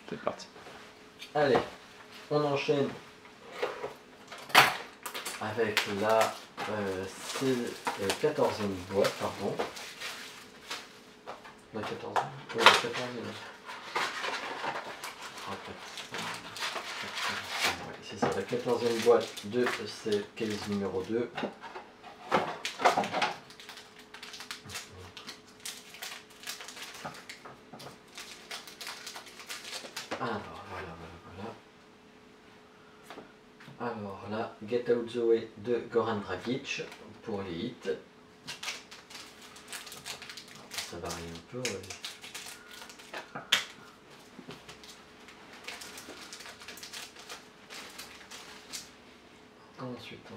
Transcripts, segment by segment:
C'est parti. Allez, on enchaîne avec la 14e boîte, pardon. La 14e. Oui, la 14e. C'est ça, la 14e boîte de cette case numéro 2. Alors, voilà. Alors là, Get Out the Way de Goran Dragic pour les hits. Ça varie un peu. Ouais. Ensuite,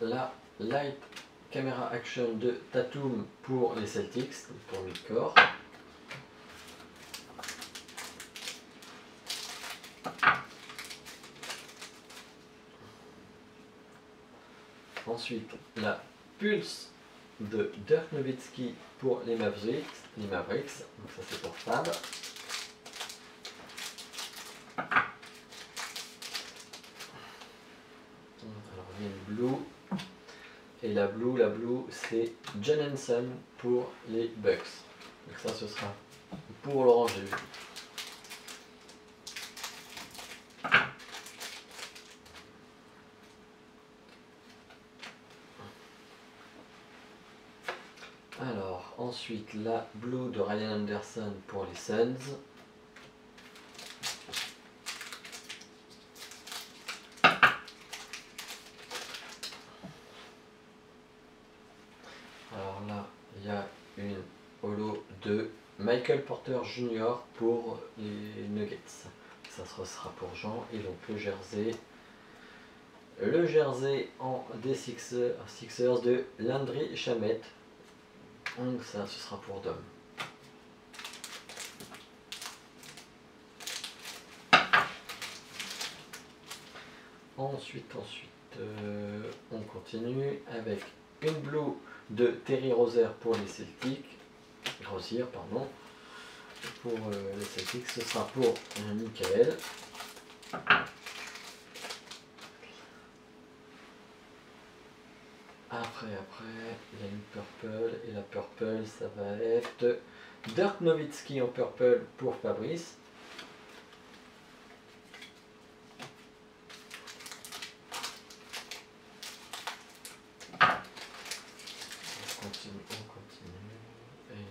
la Light Camera Action de Tatum pour les Celtics, pour Midcore. Ensuite, la Pulse de Dirk Nowitzki pour les Mavericks. Donc ça c'est pour Fab. Alors il y a une Blue. Et la Blue c'est John Henson pour les Bucks. Donc ça ce sera pour l'oranger. Alors ensuite la Blue de Ryan Anderson pour les Suns. Alors là il y a une holo de Michael Porter Jr. pour les Nuggets. Ça sera pour Jean. Et donc le jersey en des Sixers de Landry Shamet. Donc ça ce sera pour Dom. Ensuite on continue avec une Blue de Terry Rozier pour les Celtics. Pour les Celtics, ce sera pour Michael. Après, il y a une purple, et la purple, ça va être Dirk Nowitzki en purple pour Fabrice. On continue. Et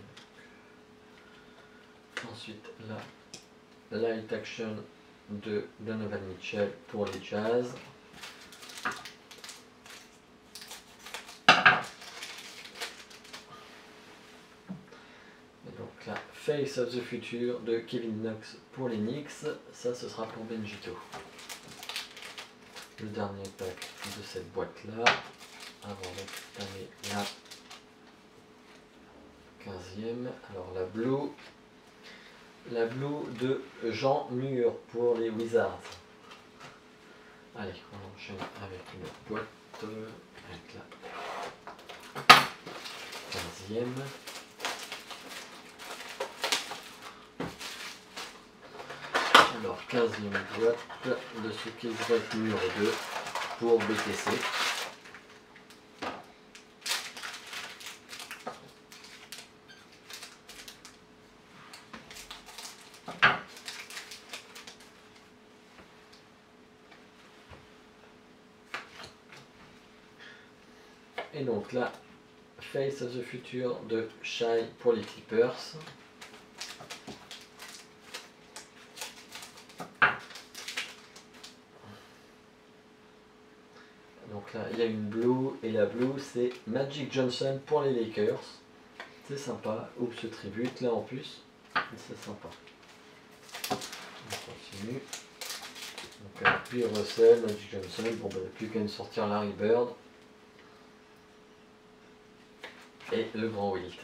ensuite, la Light Action de Donovan Mitchell pour les Jazz. La Face of the Future de Kevin Knox pour les Knicks, ça ce sera pour Benjito. Le dernier pack de cette boîte là, avant d'entamer la 15e. Alors la Blue de Jean Mur pour les Wizards. Allez, on enchaîne avec une boîte avec la 15e. Alors 15e boîte de ce qui va être numéro 2 pour BTC. Et donc là, Face of the Future de Shai pour les Clippers. Donc là, il y a une Blue, et la Blue, c'est Magic Johnson pour les Lakers. C'est sympa. Oups, ce tribute là en plus. C'est sympa. On continue. Donc puis Russell, Magic Johnson. Bon, bah, il n'y a plus qu'à nous sortir Larry Bird. Et le grand Wilt.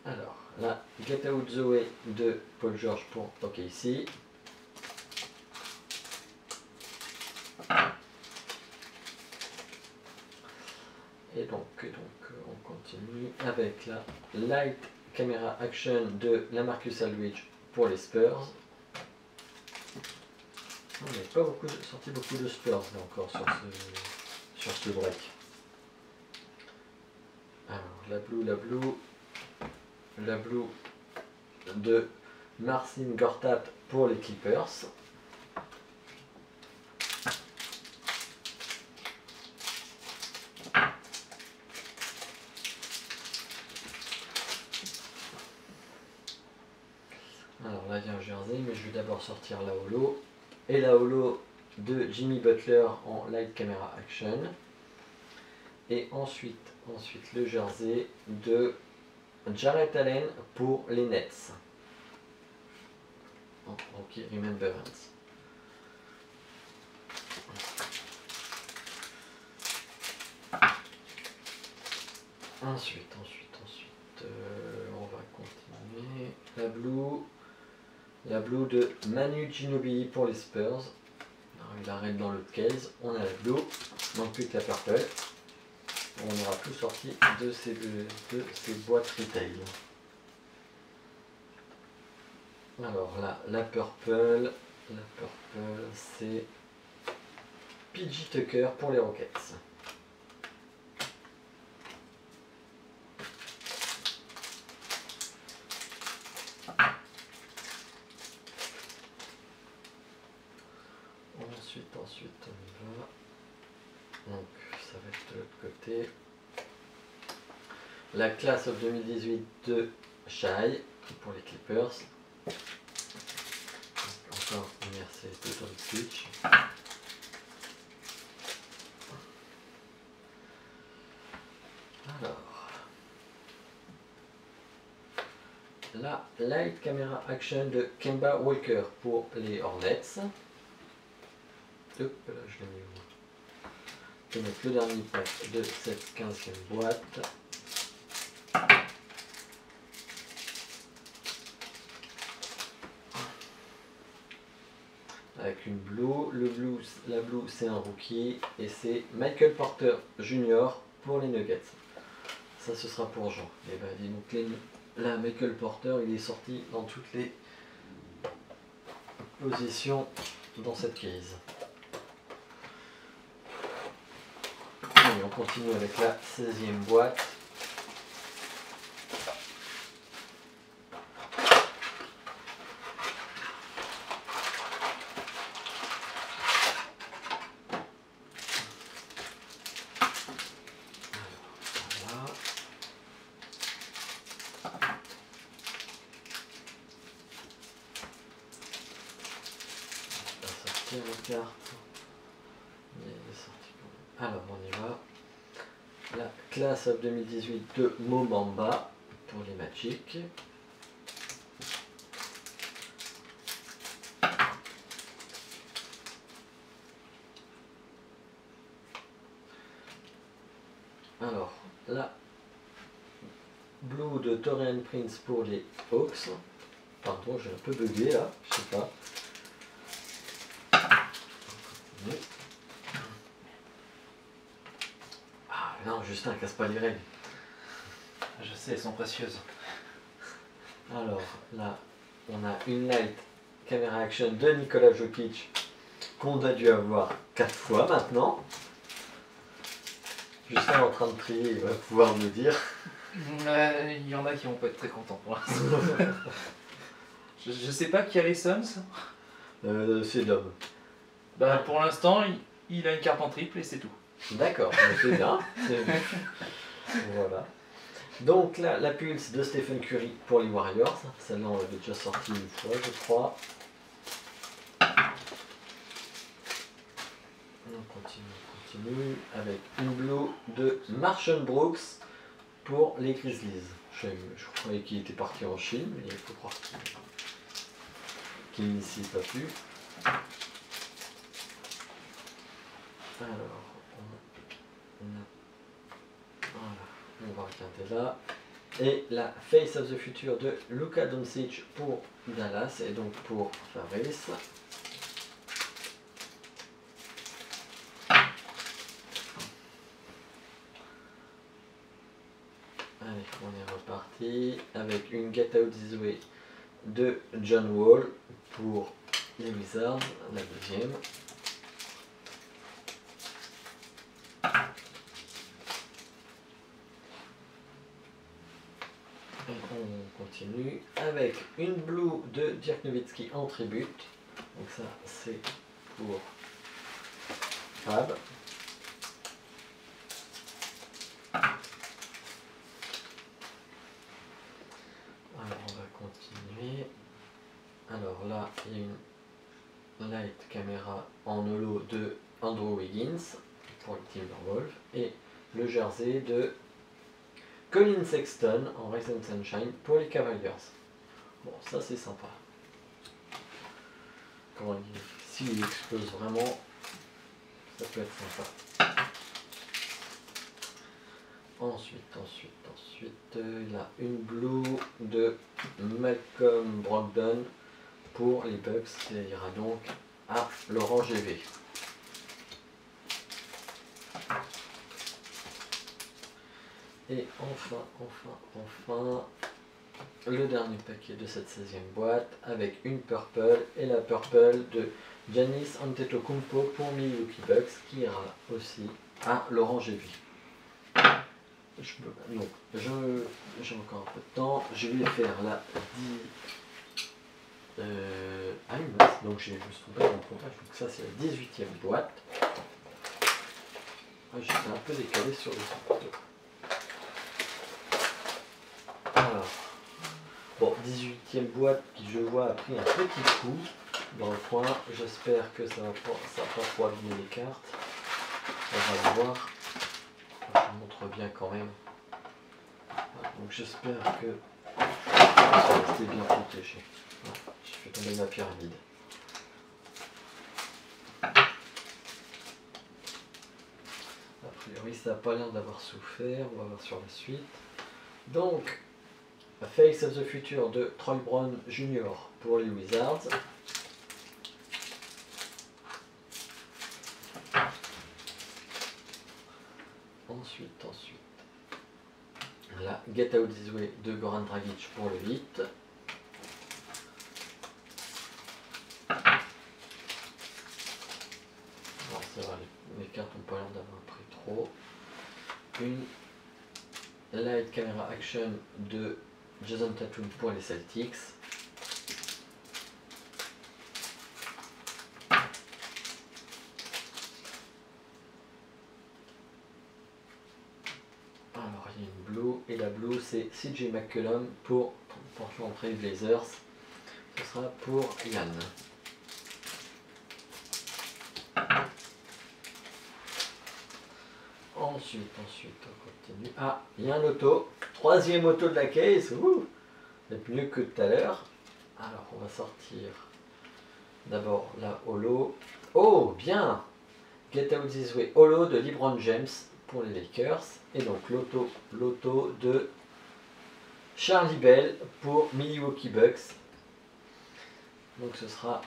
Alors, là, Get Out the Way de Paul George pour OKC. Et donc on continue avec la Light Camera Action de LaMarcus Aldridge pour les Spurs. On n'a pas sorti beaucoup de Spurs là encore sur ce break. Alors la Blue de Marcin Gortat pour les Clippers. Alors là il y a un jersey, mais je vais d'abord sortir la holo. Et la holo de Jimmy Butler en Light Camera Action. Et ensuite le jersey de Jarrett Allen pour les Nets. Ok, Remembrance. Ensuite, on va continuer. La Blue de Manu Ginobili pour les Spurs. Alors, il arrête dans l'autre case. On a la Blue, non plus que la Purple. On aura tout sorti de ces boîtes retail. Alors là, la Purple c'est PJ Tucker pour les Rockets. Ensuite on y va. Donc ça va être de l'autre côté. La classe of 2018 de Shai pour les Clippers. Encore une RC de Doncic. Alors, la Light Camera Action de Kemba Walker pour les Hornets. Hop, là je l'ai mis où? Je vais mettre le dernier pack de cette 15e boîte. Avec une blue, la blue c'est un rookie et c'est Michael Porter Jr. pour les Nuggets. Ça ce sera pour Jean. Et ben dis donc là Michael Porter il est sorti dans toutes les positions dans cette case. Allez, on continue avec la 16e boîte. La carte. Alors on y va. La classe of 2018 de Mo Bamba pour les Magic. Alors la Blue de Taurean Prince pour les Hawks. Pardon, j'ai un peu bugué là, je sais pas. Ah non, Justin, casse pas les règles. Je sais, elles sont précieuses. Alors là, on a une Light Camera Action de Nikola Jokic qu'on a dû avoir 4 fois maintenant. Justin est en train de trier, il va pouvoir me dire. Il y en a qui vont pas être très contents pour l'instant. Je sais pas qui a les Suns. C'est l'homme. Bah, pour l'instant, il a une carte en triple et c'est tout. D'accord, c'est bien. Voilà. Donc là, la Pulse de Stephen Curry pour les Warriors. Celle-là, on l'avait déjà sortie une fois, je crois. On continue avec une blue de Marshall Brooks pour les Grizzlies. Je croyais qu'il était parti en Chine, mais il faut croire qu'il n'y s'y est pas pu. Alors, on va regarder là. Et la Face of the Future de Luka Doncic pour Dallas et donc pour Fabrice. Allez, on est reparti avec une Get Out This Way de John Wall pour les Wizards, la deuxième. Et on continue avec une Blue de Dirk Nowitzki en tribute. Donc ça c'est pour Fab. Alors on va continuer. Alors là il y a une Light Camera en holo de Andrew Wiggins pour le Timberwolves et le jersey de Colin Sexton en Rise and Sunshine pour les Cavaliers. Bon, ça c'est sympa. Comment dire, s'il explose vraiment, ça peut être sympa. Ensuite, il y a une Blue de Malcolm Brogdon pour les Bucks qui ira donc à Laurent GV. Et enfin, le dernier paquet de cette 16e boîte avec une Purple et la Purple de Giannis Antetokounmpo pour Milwaukee Bucks qui ira aussi à Laurent GV. J'ai encore un peu de temps, je vais faire la 10. Ah oui, mince, donc je me suis trompé dans le comptage, donc ça c'est la 18e boîte. J'étais un peu décalé sur les autres. Alors, bon, 18e boîte qui je vois a pris un petit coup dans le coin. J'espère que ça va pas trop abîmer les cartes. On va le voir. Je vous montre bien quand même. Voilà, donc j'espère que ça va rester bien protégé. Voilà, je fais tomber ma pyramide. A priori ça n'a pas l'air d'avoir souffert. On va voir sur la suite. Donc, Face of the Future de Troy Brown Jr. pour les Wizards. Ensuite, la Get Out This Way de Goran Dragic pour le 8. Alors ça va, les cartes n'ont pas l'air d'avoir pris trop. Une Light Camera Action de Jason Tatum pour les Celtics. Alors il y a une Blue et la Blue c'est CJ McCollum pour l'entrée Blazers. Ce sera pour Yann. Ensuite, on continue. Ah, il y a un auto. 3e auto de la case. C'est mieux que tout à l'heure. Alors, on va sortir d'abord la holo. Oh, bien! Get Out This Way holo de LeBron James pour les Lakers. Et donc, l'auto de Charlie Bell pour Milwaukee Bucks. Donc,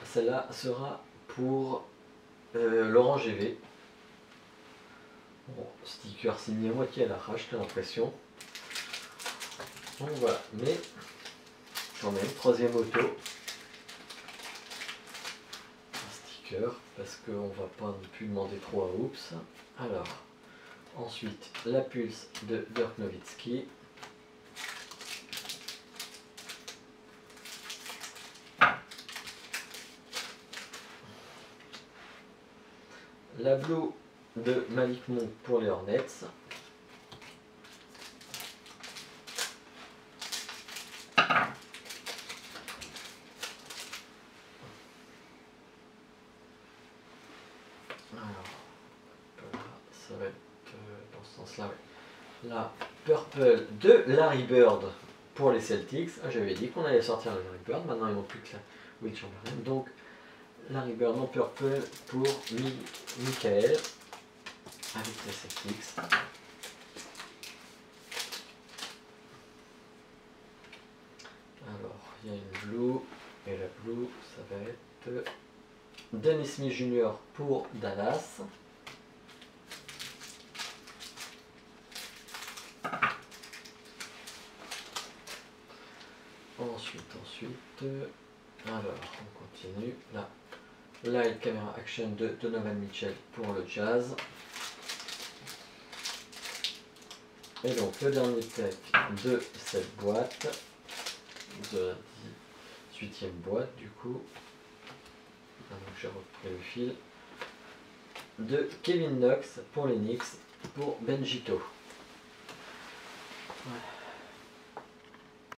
celle-là sera pour Laurent GV. Bon, sticker signé à moitié à l'arrache, j'ai l'impression. Donc voilà, mais quand même, 3e auto. Un sticker, parce qu'on va pas non plus demander trop à Oops. Alors, ensuite, la Pulse de Dirk Nowitzki. La Blue de Malik Monk pour les Hornets. Ça va être dans ce sens-là. Ouais. La Purple de Larry Bird pour les Celtics. Ah, j'avais dit qu'on allait sortir le Larry Bird, maintenant il ne manque plus que la Will Chamberlain. Donc Larry Bird en Purple pour Michael avec les Celtics. Alors il y a une Blue et la Blue ça va être Dennis Smith Jr. pour Dallas. Ensuite, Alors, on continue. Là, Light Camera Action de Donovan Mitchell pour le Jazz. Et donc, le dernier pack de cette boîte, de la 18e boîte du coup. Ah, donc, j'ai repris le fil. De Kevin Knox pour les Knicks, pour Benjito. Voilà.